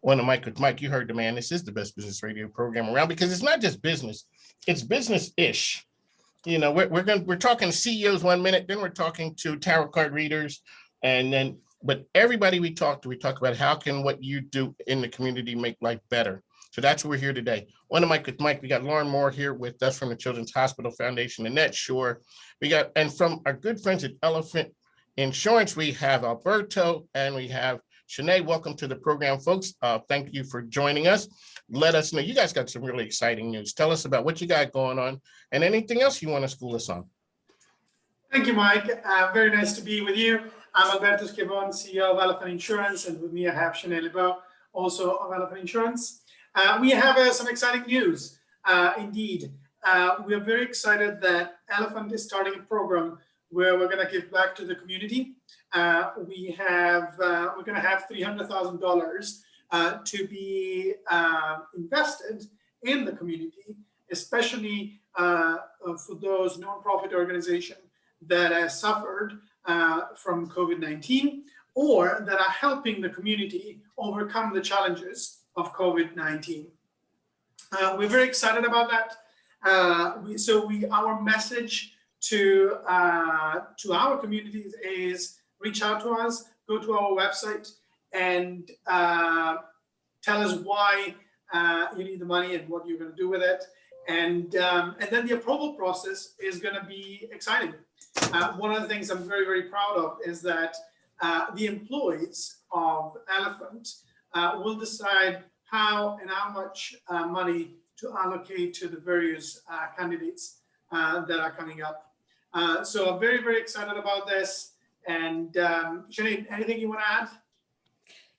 On the mic with Mike. You heard the man. This is the best business radio program around because it's not just business, it's business-ish. You know, we're talking CEOs 1 minute, then we're talking to tarot card readers, but everybody we talk about how can what you do in the community make life better. So that's what we're here today. On the mic with Mike, we got Lauren Moore here with us from the Children's Hospital Foundation, Annette Shore. And from our good friends at Elephant Insurance, we have Alberto and we have Shanae. Welcome to the program, folks. Thank you for joining us. Let us know. You guys got some really exciting news. Tell us about what you got going on and anything else you want to school us on. Thank you, Mike. Very nice to be with you. I'm Alberto Schiavon, CEO of Elephant Insurance, and with me I have Shanae Lebeau, also of Elephant Insurance. We have some exciting news. Indeed, we are very excited that Elephant is starting a program where we're going to give back to the community. We're going to have $300,000 to be invested in the community, especially for those nonprofit organizations that have suffered from COVID-19 or that are helping the community overcome the challenges of COVID-19. We're very excited about that. Our message to our communities is reach out to us, go to our website, and tell us why you need the money and what you're going to do with it. And then the approval process is going to be exciting. One of the things I'm very, very proud of is that the employees of Elephant will decide how and how much money to allocate to the various candidates that are coming up. So I'm very, very excited about this. And Shanae, anything you want to add?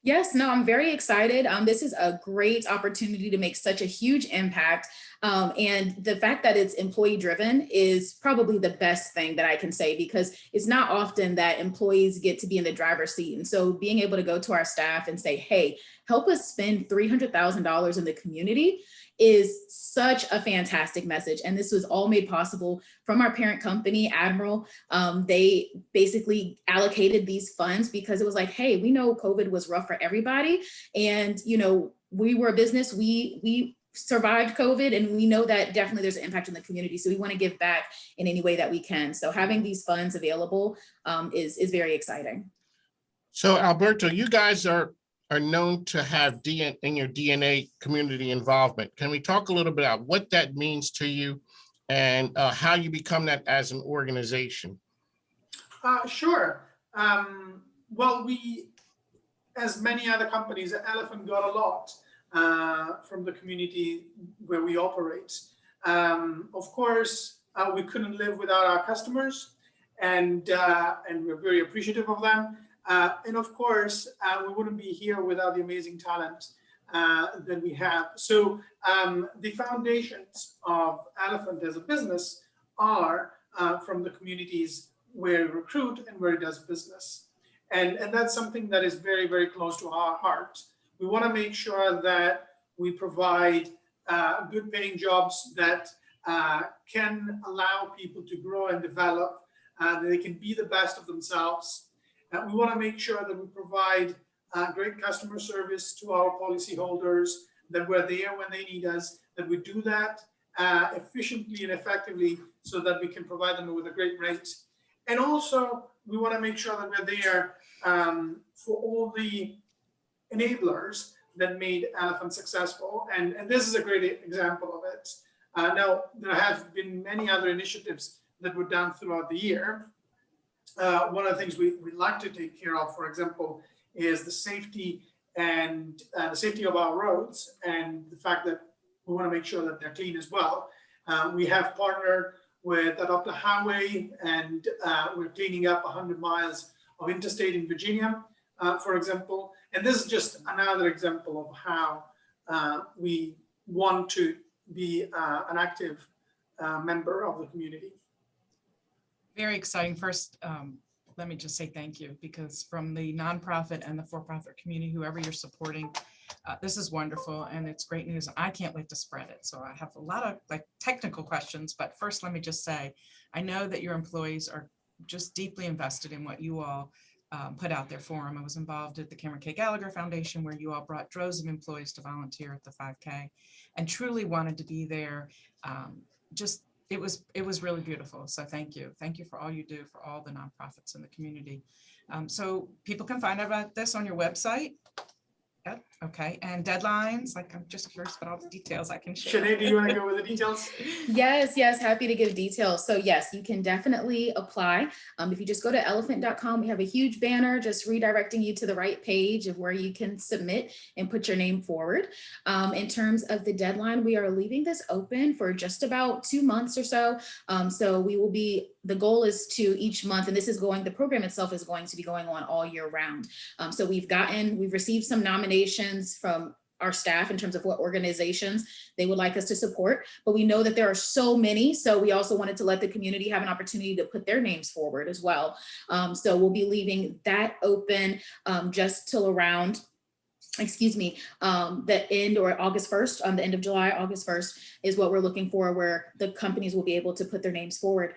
Yes, no, I'm very excited. This is a great opportunity to make such a huge impact. And the fact that it's employee driven is probably the best thing that I can say, because it's not often that employees get to be in the driver's seat. And so being able to go to our staff and say, hey, help us spend $300,000 in the community is such a fantastic message. And this was all made possible from our parent company, Admiral. They basically allocated these funds because it was like, hey, we know COVID was rough for everybody. And, you know, we were a business, we survived COVID, and we know that definitely there's an impact in the community. So we want to give back in any way that we can. So having these funds available is very exciting. So Alberto, you guys are known to have in your DNA community involvement. Can we talk a little bit about what that means to you and how you become that as an organization? Sure. Well, we, as many other companies, Elephant got a lot from the community where we operate. Of course, we couldn't live without our customers, and we're very appreciative of them. And of course, we wouldn't be here without the amazing talent that we have. So the foundations of Elephant as a business are from the communities where we recruit and where it does business. And that's something that is very, very close to our heart. We want to make sure that we provide good paying jobs that can allow people to grow and develop, that they can be the best of themselves. We want to make sure that we provide great customer service to our policyholders, that we're there when they need us, that we do that efficiently and effectively so that we can provide them with a great rate. And also, we want to make sure that we're there for all the enablers that made Elephant successful. And this is a great example of it. Now, there have been many other initiatives that were done throughout the year. One of the things we like to take care of, for example, is the safety and the safety of our roads, and the fact that we want to make sure that they're clean as well. We have partnered with Adopt a Highway, and we're cleaning up 100 miles of interstate in Virginia, for example. And this is just another example of how we want to be an active member of the community. Very exciting. First, let me just say thank you, because from the nonprofit and the for-profit community, whoever you're supporting, this is wonderful and it's great news. I can't wait to spread it. So I have a lot of technical questions, but first let me just say, I know that your employees are just deeply invested in what you all put out their forum. I was involved at the Cameron K. Gallagher Foundation, where you all brought droves of employees to volunteer at the 5K, and truly wanted to be there. It was really beautiful. So thank you for all you do for all the nonprofits in the community. So people can find out about this on your website. Yep. Okay. And deadlines, like I'm just curious about all the details I can share. Sinead, do you want to go with the details? Yes, happy to give details. So yes, you can definitely apply. If you just go to elephant.com, we have a huge banner just redirecting you to the right page of where you can submit and put your name forward. In terms of the deadline, we are leaving this open for just about 2 months or so. So we will be, the goal is to each month, and the program itself is going to be going on all year round. So we've received some nominations from our staff in terms of what organizations they would like us to support, but we know that there are so many. So we also wanted to let the community have an opportunity to put their names forward as well. So we'll be leaving that open just till around, the end or August 1st, on the end of July, August 1st is what we're looking for, where the companies will be able to put their names forward.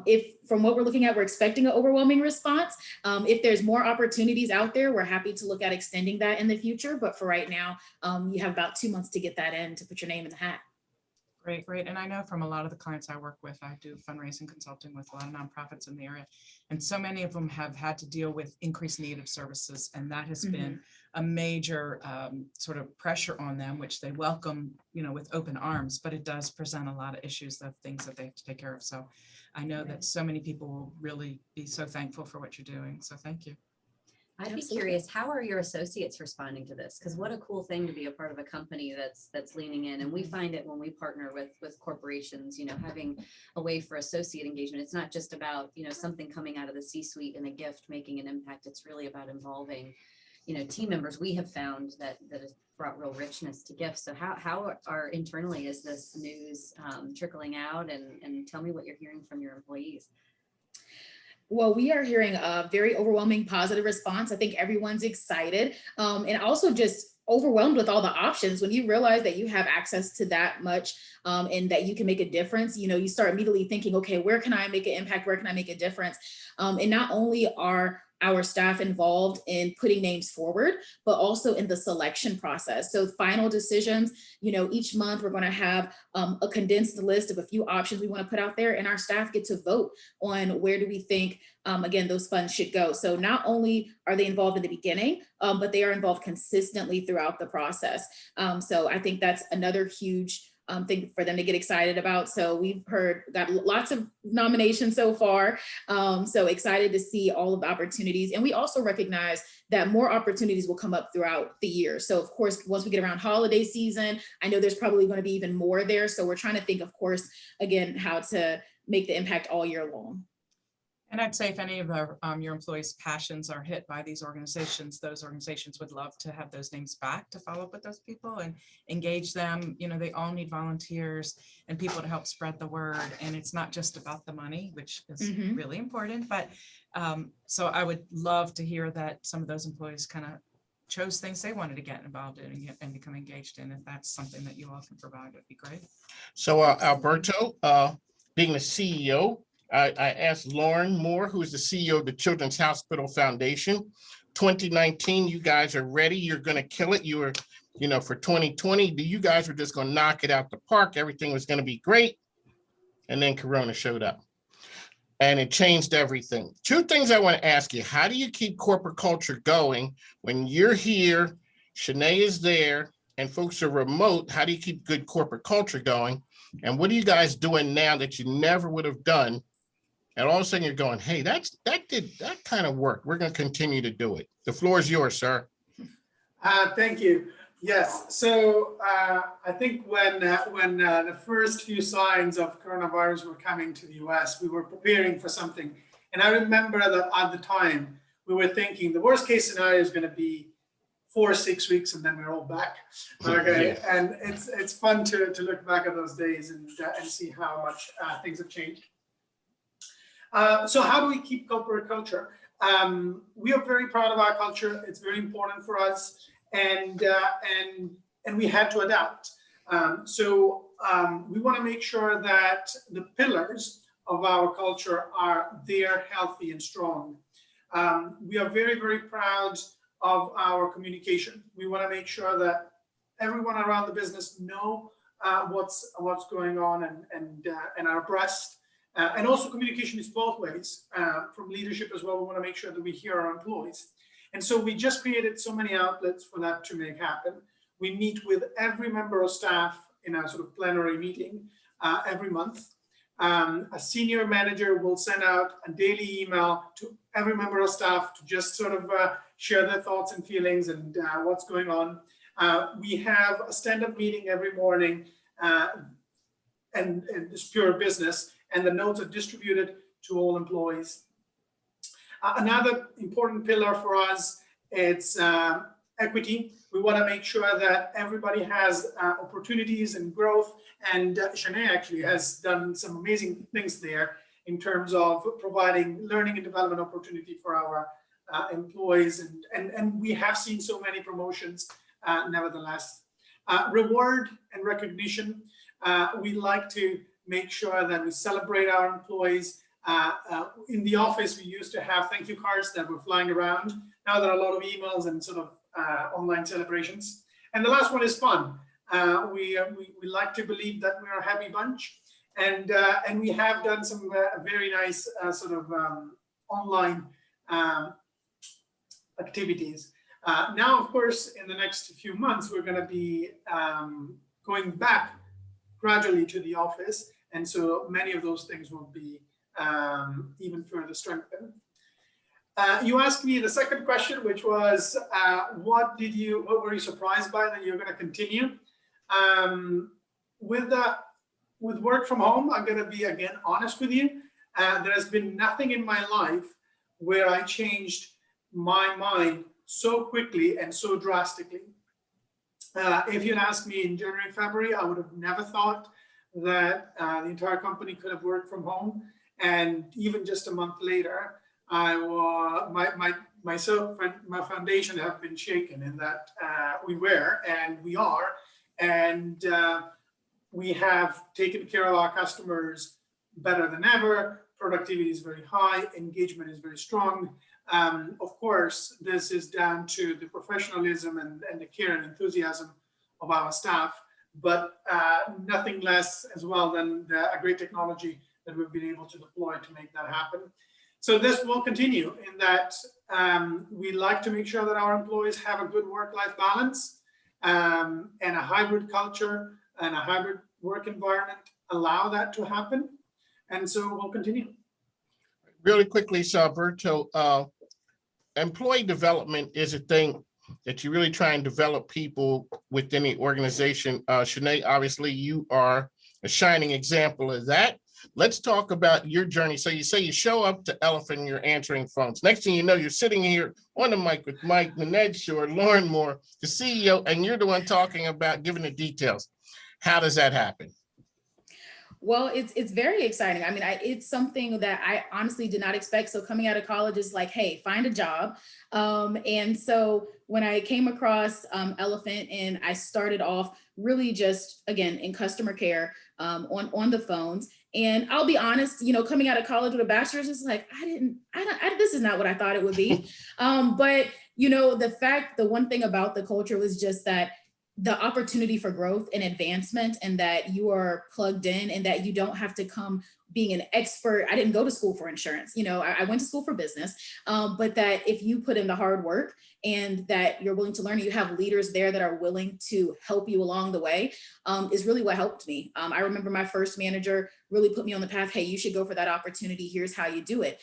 If from what we're looking at, we're expecting an overwhelming response. If there's more opportunities out there, we're happy to look at extending that in the future. But for right now, you have about 2 months to get that in, to put your name in the hat. Great. And I know from a lot of the clients I work with, I do fundraising consulting with a lot of nonprofits in the area. And so many of them have had to deal with increased need of services. And that has been a major sort of pressure on them, which they welcome, with open arms, but it does present a lot of issues of things that they have to take care of. So I know that so many people will really be so thankful for what you're doing. So thank you. I'd be curious, how are your associates responding to this? Because what a cool thing to be a part of a company that's leaning in. And we find it when we partner with corporations, having a way for associate engagement. It's not just about, something coming out of the C-suite and a gift making an impact. It's really about involving, team members. We have found that has brought real richness to gifts. So how are internally is this news trickling out? And tell me what you're hearing from your employees. Well, we are hearing a very overwhelming positive response. I think everyone's excited and also just overwhelmed with all the options. When you realize that you have access to that much and that you can make a difference, you start immediately thinking, okay, where can I make an impact? Where can I make a difference? And not only are our staff involved in putting names forward, but also in the selection process. So final decisions, each month we're going to have a condensed list of a few options we want to put out there, and our staff get to vote on where do we think, again, those funds should go. So not only are they involved in the beginning, but they are involved consistently throughout the process. So I think that's another huge thing for them to get excited about. So we've got lots of nominations so far. So excited to see all of the opportunities. And we also recognize that more opportunities will come up throughout the year. So of course, once we get around holiday season, I know there's probably going to be even more there. So we're trying to think, of course, again, how to make the impact all year long. And I'd say if any of your employees' passions are hit by these organizations, those organizations would love to have those names back to follow up with those people and engage them. They all need volunteers and people to help spread the word. And it's not just about the money, which is really important. But so I would love to hear that some of those employees kind of chose things they wanted to get involved in and become engaged in. If that's something that you all can provide, would be great. So Alberto, being the CEO, I asked Lauren Moore, who is the CEO of the Children's Hospital Foundation. 2019, you guys are ready. You're going to kill it. You were, for 2020, you guys were just going to knock it out the park. Everything was going to be great. And then Corona showed up and it changed everything. Two things I want to ask you. How do you keep corporate culture going when you're here, Shanae is there, and folks are remote? How do you keep good corporate culture going? And what are you guys doing now that you never would have done? And all of a sudden you're going, hey, that kind of work. We're going to continue to do it. The floor is yours, sir. Thank you. Yes. So I think when the first few signs of coronavirus were coming to the US, we were preparing for something. And I remember that at the time we were thinking the worst case scenario is going to be 4 or 6 weeks, and then we're all back. Okay, yeah. And it's fun to look back at those days and see how much things have changed. So how do we keep corporate culture? We are very proud of our culture. It's very important for us, and we had to adapt. So we want to make sure that the pillars of our culture are there, healthy and strong. We are very, very proud of our communication. We want to make sure that everyone around the business know what's going on and are abreast. And also communication is both ways, from leadership as well. We want to make sure that we hear our employees. And so we just created so many outlets for that to make happen. We meet with every member of staff in a sort of plenary meeting every month. A senior manager will send out a daily email to every member of staff to just sort of share their thoughts and feelings and what's going on. We have a stand-up meeting every morning, and it's pure business, and the notes are distributed to all employees. Another important pillar for us, it's equity. We want to make sure that everybody has opportunities and growth, and Shanae actually has done some amazing things there in terms of providing learning and development opportunity for our employees, and we have seen so many promotions nevertheless. Reward and recognition. We like to make sure that we celebrate our employees. In the office, we used to have thank you cards that were flying around. Now there are a lot of emails and sort of online celebrations. And the last one is fun. We like to believe that we're a happy bunch, and we have done some very nice sort of online activities. Now, of course, in the next few months, we're going to be going back gradually to the office, and so many of those things will be even further strengthened. You asked me the second question, which was, what were you surprised by that you're going to continue? With work from home, I'm going to be, again, honest with you. There has been nothing in my life where I changed my mind so quickly and so drastically. If you'd asked me in January, February, I would have never thought that the entire company could have worked from home. And even just a month later, my foundation have been shaken in that we were and we are, and we have taken care of our customers better than ever. Productivity is very high, engagement is very strong. Of course, this is down to the professionalism and the care and enthusiasm of our staff, but nothing less as well than a great technology that we've been able to deploy to make that happen. So this will continue in that we like to make sure that our employees have a good work-life balance, and a hybrid culture and a hybrid work environment allow that to happen. And so we'll continue. Really quickly, so Alberto, employee development is a thing that you really try and develop people within the organization. Shanae, obviously you are a shining example of that. Let's talk about your journey. So you say you show up to Elephant and you're answering phones. Next thing you know, you're sitting here on the mic with Mike, Ned Shore, Lauren Moore, the CEO, and you're the one talking about giving the details. How does that happen? Well, it's very exciting. I mean, it's something that I honestly did not expect. So coming out of college is like, hey, find a job. And so when I came across Elephant, and I started off really just, again, in customer care on the phones. And I'll be honest, coming out of college with a bachelor's is like, this is not what I thought it would be. But, the one thing about the culture was just that the opportunity for growth and advancement, and that you are plugged in, and that you don't have to come being an expert. I didn't go to school for insurance. I went to school for business, but that if you put in the hard work and that you're willing to learn, and you have leaders there that are willing to help you along the way, is really what helped me. I remember my first manager really put me on the path. Hey, you should go for that opportunity. Here's how you do it.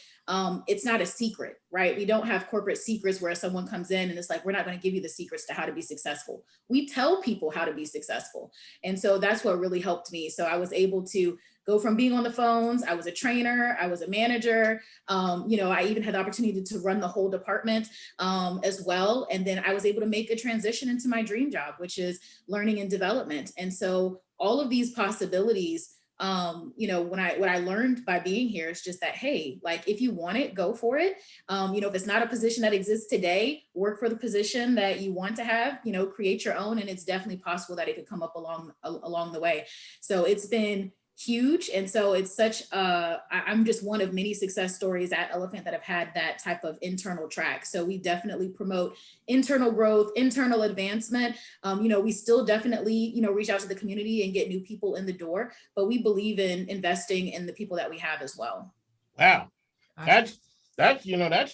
It's not a secret, right? We don't have corporate secrets where someone comes in and it's like, we're not going to give you the secrets to how to be successful. We tell people how to be successful. And so that's what really helped me. So I was able to go from being on the phones. I was a trainer, I was a manager. I even had the opportunity to run the whole department as well. And then I was able to make a transition into my dream job, which is learning and development. And so all of these possibilities, what I learned by being here is just that, hey, like, if you want it, go for it. If it's not a position that exists today, work for the position that you want to have, create your own. And it's definitely possible that it could come up along the way. So it's been huge. And so it's such I'm just one of many success stories at Elephant that have had that type of internal track. So we definitely promote internal growth, internal advancement. We still definitely, reach out to the community and get new people in the door, but we believe in investing in the people that we have as well. Wow. That's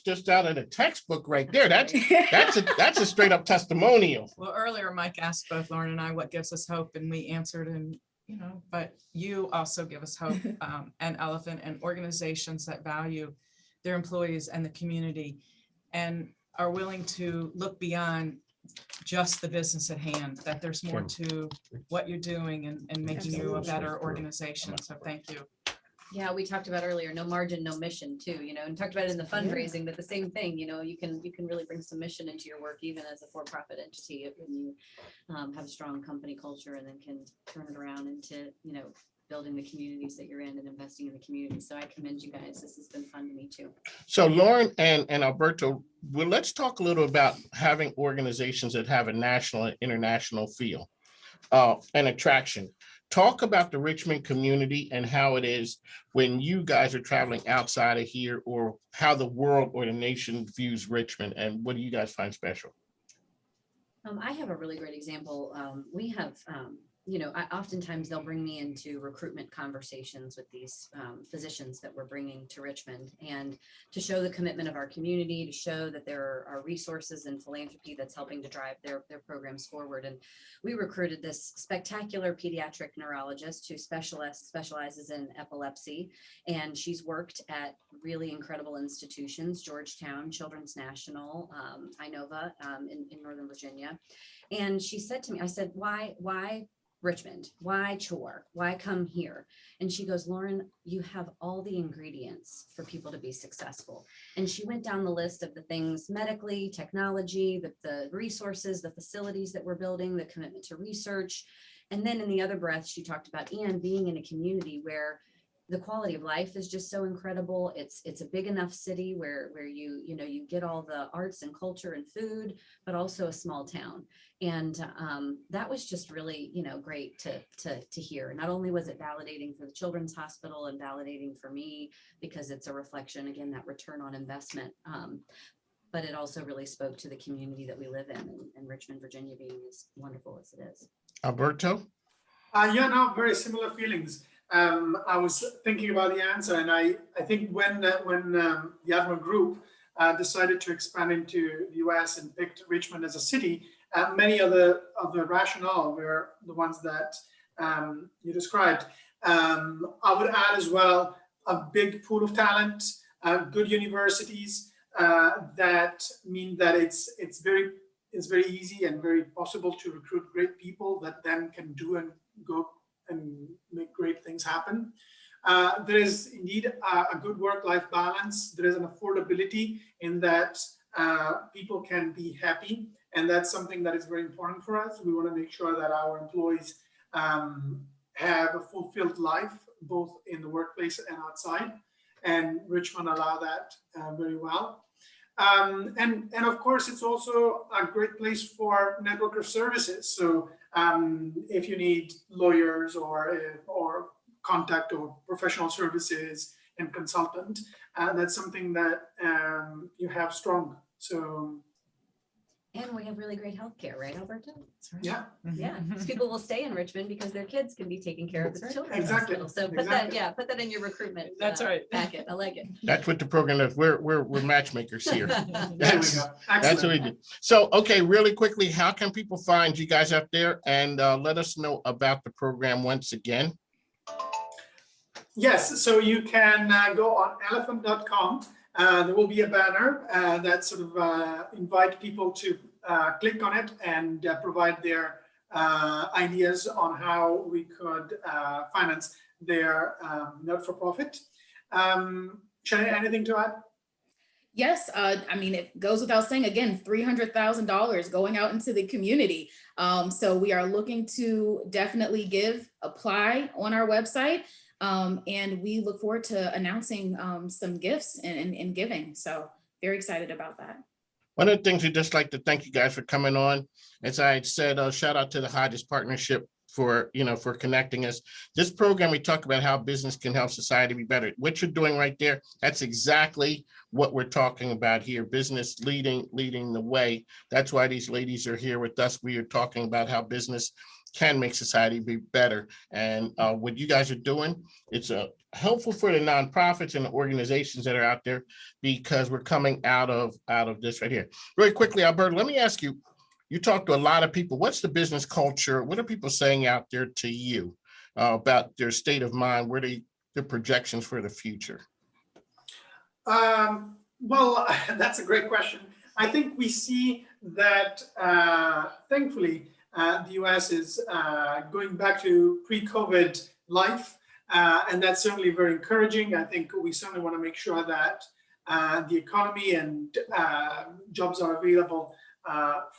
just out of the textbook right there. That's a straight up testimonial. Well, earlier Mike asked both Lauren and I what gives us hope, and we answered, and but you also give us hope, and Elephant and organizations that value their employees and the community and are willing to look beyond just the business at hand, that there's more to what you're doing and making you a better organization. So thank you. Yeah, we talked about earlier, no margin, no mission too, and talked about it in the fundraising, but the same thing, you can really bring some mission into your work, even as a for-profit entity, when you have a strong company culture, and then can turn it around into, building the communities that you're in and investing in the community. So I commend you guys. This has been fun to me too. So Lauren and Alberto, well, let's talk a little about having organizations that have a national and international feel and attraction. Talk about the Richmond community and how it is when you guys are traveling outside of here, or how the world or the nation views Richmond, and what do you guys find special? I have a really great example. We have, oftentimes they'll bring me into recruitment conversations with these physicians that we're bringing to Richmond, and to show the commitment of our community, to show that there are resources and philanthropy that's helping to drive their programs forward. And we recruited this spectacular pediatric neurologist who specializes in epilepsy, and she's worked at really incredible institutions, Georgetown, Children's National, Inova in Northern Virginia. And she said to me, I said, why Richmond? Why Chore? Why come here? And she goes, Lauren, you have all the ingredients for people to be successful. And she went down the list of the things medically, technology, the resources, the facilities that we're building, the commitment to research. And then in the other breath, she talked about being in a community where the quality of life is just so incredible. It's a big enough city where you get all the arts and culture and food, but also a small town. And that was just really, great to hear. Not only was it validating for the Children's Hospital and validating for me, because it's a reflection, again, that return on investment, but it also really spoke to the community that we live in, and Richmond, Virginia being as wonderful as it is. Alberto? Very similar feelings. I was thinking about the answer, and I think when the Admiral Group decided to expand into the US and picked Richmond as a city, many of the rationale were the ones that you described. I would add as well a big pool of talent, good universities that mean that it's very easy and very possible to recruit great people that then can do and go and make great things happen. There is indeed a good work-life balance. There is an affordability in that people can be happy, and that's something that is very important for us. We want to make sure that our employees have a fulfilled life, both in the workplace and outside, and Richmond allow that very well. And of course, it's also a great place for network of services. So if you need lawyers or contact or professional services and consultant, that's something that you have strong. So. And we have really great healthcare, right, Alberto? Right. Yeah. Yeah, people will stay in Richmond because their kids can be taken care of at the Children's Exactly. Hospital. So put that in your recruitment. That's right. Packet. I like it. That's what the program is. We're matchmakers here. There we That's go. what we do. So, okay, really quickly, how can people find you guys out there, and let us know about the program once again? Yes, so you can go on elephant.com. There will be a banner that sort of invite people to click on it and provide their ideas on how we could finance their not-for-profit. Shani, anything to add? Yes, it goes without saying, again, $300,000 going out into the community. So we are looking to definitely apply on our website. And we look forward to announcing some gifts and giving. So very excited about that. One of the things we'd just like to thank you guys for coming on. As I had said, shout out to the Hodges Partnership for connecting us. This program, we talk about how business can help society be better. What you're doing right there, that's exactly what we're talking about here. Business leading the way. That's why these ladies are here with us. We are talking about how business can make society be better. And what you guys are doing, it's helpful for the nonprofits and the organizations that are out there, because we're coming out of this right here. Very quickly, Alberto, let me ask you, you talk to a lot of people. What's the business culture? What are people saying out there to you about their state of mind? What are their projections for the future? Well, that's a great question. I think we see that, thankfully, the US is going back to pre-COVID life, and that's certainly very encouraging. I think we certainly want to make sure that the economy and jobs are available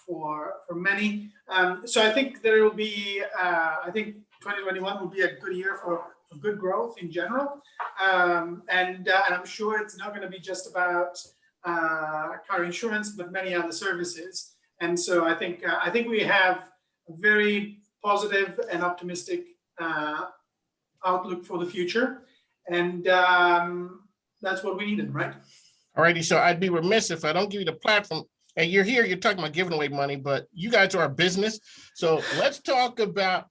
for many. So I think there will be, I think 2021 will be a good year for good growth in general. And I'm sure it's not going to be just about car insurance, but many other services. And so I think we have a very positive and optimistic outlook for the future. And that's what we needed, right? All righty. So I'd be remiss if I don't give you the platform. And you're here, you're talking about giving away money, but you guys are a business. So let's talk about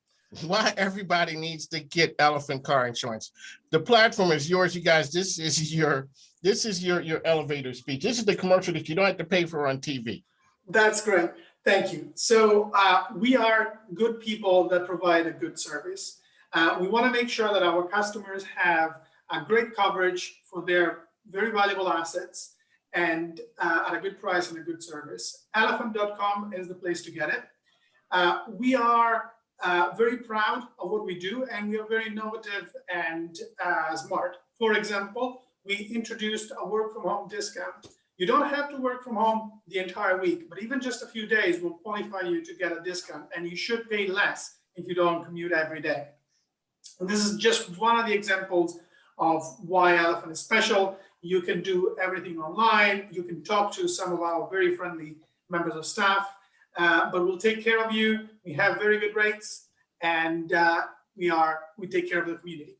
why everybody needs to get Elephant car insurance. The platform is yours, you guys. This is your elevator speech. This is the commercial that you don't have to pay for on TV. That's great. Thank you. So we are good people that provide a good service. We want to make sure that our customers have a great coverage for their very valuable assets, and at a good price and a good service. Elephant.com is the place to get it. We are very proud of what we do, and we are very innovative and smart. For example, we introduced a work from home discount. You don't have to work from home the entire week, but even just a few days will qualify you to get a discount, and you should pay less if you don't commute every day. And this is just one of the examples of why Elephant is special. You can do everything online. You can talk to some of our very friendly members of staff, but we'll take care of you. We have very good rates, and we take care of the community.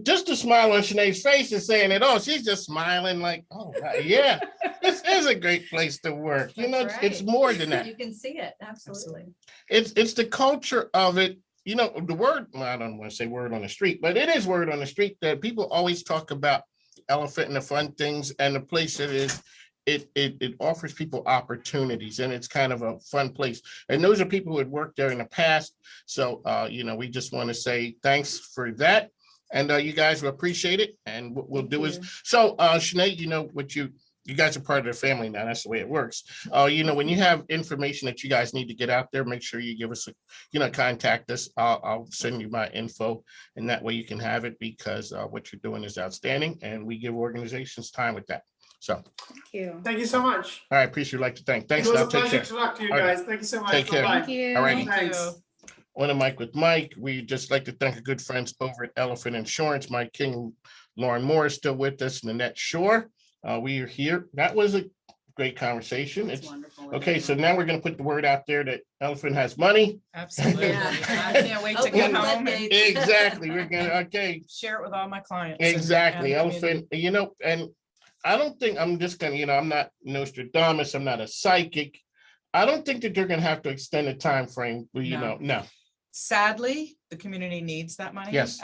Just the smile on Sinead's face is saying it all. She's just smiling like, oh, yeah, this is a great place to work. You know, That's it's right. more than that. You can see it, absolutely. It's the culture of it. You know, the word, well, I don't want to say word on the street, but it is word on the street that people always talk about Elephant and the fun things, and the place it is, it offers people opportunities, and it's kind of a fun place. And those are people who had worked there in the past. So, you know, we just want to say thanks for that. And you guys will appreciate it. And what we'll do is, so Sinead, you know, what you guys are part of the family now. That's the way it works. You know, when you have information that you guys need to get out there, make sure you give us contact us. I'll send you my info, and that way you can have it, because what you're doing is outstanding, and we give organizations time with that. So Thank you. Thank you so much. all right, appreciate like to thank. Thanks. It was a Now, take pleasure care. to talk to you All right. guys. Thank you so much. Take care. Bye-bye. Thank you. All righty. Thanks. On the mic with Mike, we just like to thank our good friends over at Elephant Insurance. Mike King, Lauren Moore is still with us, Nanette Shore. We are here. That was a great conversation. It's It's wonderful. okay. So now we're going to put the word out there that Elephant has money. Absolutely. Yeah. I can't wait to Open get the home and floodgates. Exactly. We're going to, okay. share it with all my clients. and Exactly. the community. Elephant, you know, and I don't think I'm just going to, you know, I'm not Nostradamus. I'm not a psychic. I don't think that they're going to have to extend the time frame. You know, no. Sadly, the community needs that money. Yes.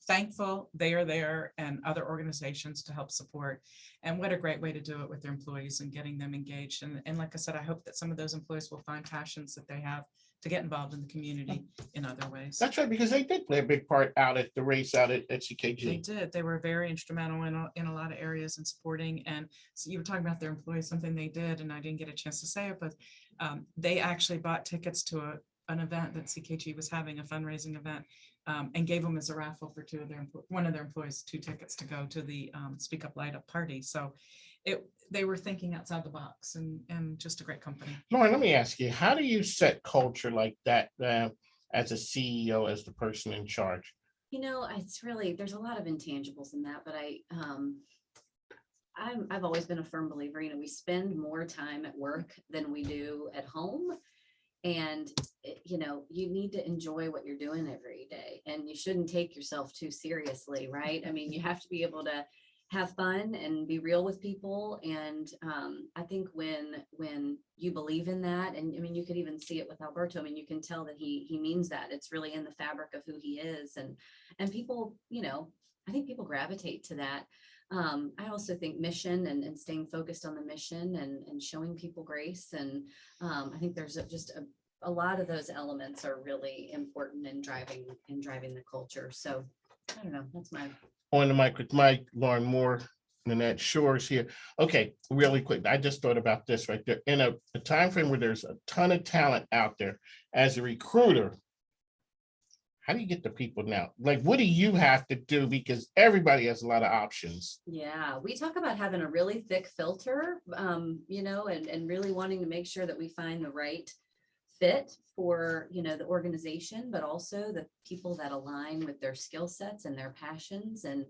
Thankful they are there, and other organizations to help support. And what a great way to do it with their employees and getting them engaged. And like I said, I hope that some of those employees will find passions that they have to get involved in the community in other ways. That's right, because they did play a big part out at the race out at CKG. They did. They were very instrumental in a lot of areas in supporting. And so you were talking about their employees, something they did, and I didn't get a chance to say it, but they actually bought tickets to an event that CKG was having, a fundraising event, and gave them as a raffle for one of their employees 2 tickets to go to the Speak Up Light Up party. So they were thinking outside the box, and just a great company. Lauren, let me ask you, how do you set culture like that as a CEO, as the person in charge? You know, it's really, there's a lot of intangibles in that, but I've always been a firm believer, you know, we spend more time at work than we do at home. And, you know, you need to enjoy what you're doing every day, and you shouldn't take yourself too seriously, right? I mean, you have to be able to have fun and be real with people. And I think when you believe in that, and I mean, you could even see it with Alberto. I mean, you can tell that he means that. It's really in the fabric of who he is, and people, you know, I think people gravitate to that. I also think mission and staying focused on the mission and showing people grace. And I think there's just a lot of those elements are really important in driving the culture. So I don't know, that's my. On the mic with Mike, Lauren Moore, Nanette Shores here. Okay, really quick. I just thought about this right there. In a time frame where there's a ton of talent out there, as a recruiter, how do you get the people now? Like, what do you have to do? Because everybody has a lot of options. Yeah, we talk about having a really thick filter, you know, and really wanting to make sure that we find the right fit for, you know, the organization, but also the people that align with their skill sets and their passions, and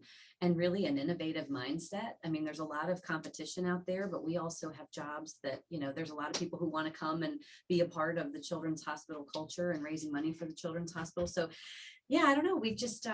really an innovative mindset. I mean, there's a lot of competition out there, but we also have jobs that, you know, there's a lot of people who want to come and be a part of the Children's Hospital culture and raising money for the Children's Hospital. So yeah, I don't know. We just,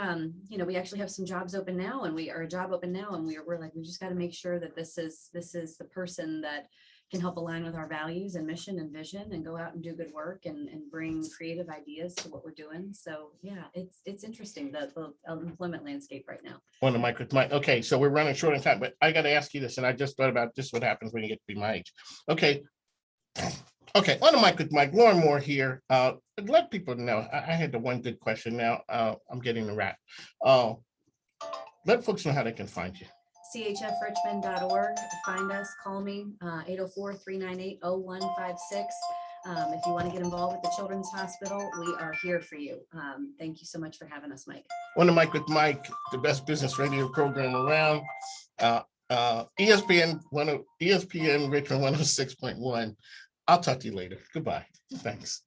you know, we actually have some jobs open now, and we are a job open now, and we're like, we just got to make sure that this is the person that can help align with our values and mission and vision, and go out and do good work and bring creative ideas to what we're doing. So yeah, it's interesting, the employment landscape right now. On the mic with Mike. Okay, so we're running short on time, but I got to ask you this, and I just thought about this, what happens when you get to be my age. Okay. Okay, on the mic with Mike, Lauren Moore here. Let people know, I had the one good question now. I'm getting the wrap. Let folks know how they can find you. chfrichmond.org. Find us, call me, 804-398-0156. If you want to get involved with the Children's Hospital, we are here for you. Thank you so much for having us, Mike. On the mic with Mike, the best business radio program around. ESPN Richmond 106.1. I'll talk to you later. Goodbye. Thanks.